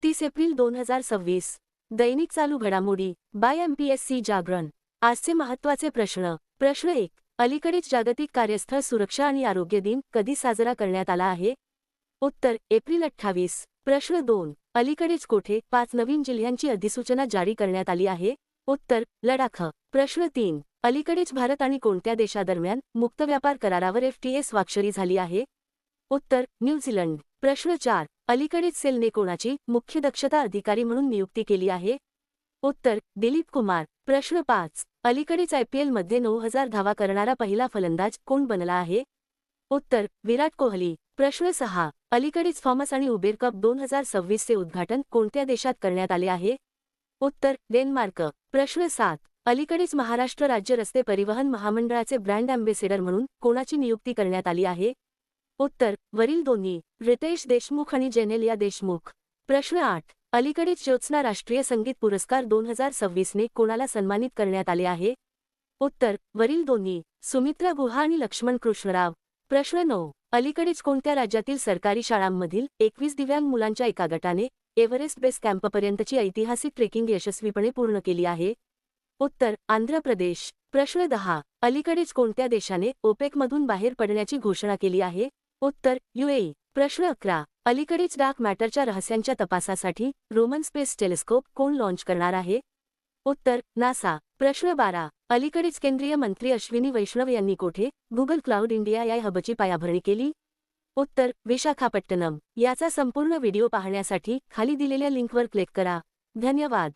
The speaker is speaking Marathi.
30 एप्रिल 2026. दैनिक चालू घडामोडी बाय MPSC जागरण. आजचे महत्त्वाचे प्रश्न. प्रश्न 1. अलीकडेच जागतिक कार्यस्थळ सुरक्षा आणि आरोग्य दिन कधी साजरा करण्यात आला आहे? उत्तर एप्रिल 28. प्रश्न 2. अलीकडेच कोठे 5 नवीन जिल्ह्यांची अधिसूचना जारी करण्यात आली आहे? उत्तर लडाख. प्रश्न 3. अलीकडेच भारत आणि कोणत्या देशादरम्यान मुक्त व्यापार करारावर FTA स्वाक्षरी झाली आहे? उत्तर न्यूझीलंड. प्रश्न 4. अलीकडेच सेलने कोणाची मुख्य दक्षता अधिकारी म्हणून नियुक्ती केली आहे? उत्तर दिलीप कुमार. प्रश्न 5. अलीकडेच IPL मध्ये 9,000 धावा करणारा पहिला फलंदाज कोण बनला आहे? उत्तर विराट कोहली. प्रश्न 6. अलीकडेच थॉमस आणि उबेर कप 2026 चे उद्घाटन कोणत्या देशात करण्यात आले आहे? उत्तर डेन्मार्क. प्रश्न 7. अलीकडेच महाराष्ट्र राज्य रस्ते परिवहन महामंडळाचे ब्रँड अँबेसेडर म्हणून कोणाची नियुक्ती करण्यात आली आहे? उत्तर वरील दोन्ही, रितेश देशमुख आणि जेनेलिया देशमुख. प्रश्न 8. अलीकडेच ज्योत्स्ना राष्ट्रीय संगीत पुरस्कार 2026 ने कोणाला सन्मानित करण्यात आले आहे? उत्तर वरील दोन्ही, सुमित्रा गुहा आणि लक्ष्मण कृष्णराव. प्रश्न 9. अलीकडेच कोणत्या राज्यातील सरकारी शाळांमधील 21 दिव्यांग मुलांच्या एका गटाने एव्हरेस्ट बेस कॅम्पपर्यंतची ऐतिहासिक ट्रेकिंग यशस्वीपणे पूर्ण केली आहे? उत्तर आंध्र प्रदेश. प्रश्न 10. अलीकडेच कोणत्या देशाने ओपेकमधून बाहेर पडण्याची घोषणा केली आहे? उत्तर UAE. प्रश्न 11. अलीकडेच डार्क मॅटरच्या रहस्यांच्या तपासासाठी रोमन स्पेस टेलिस्कोप कोण लॉन्च करणार आहे? उत्तर नासा. प्रश्न 12. अलीकडेच केंद्रीय मंत्री अश्विनी वैष्णव यांनी कोठे गुगल क्लाउड इंडिया या हबची पायाभरणी केली? उत्तर विशाखापट्टणम. याचा संपूर्ण व्हिडिओ पाहण्यासाठी खाली दिलेल्या लिंकवर क्लिक करा. धन्यवाद.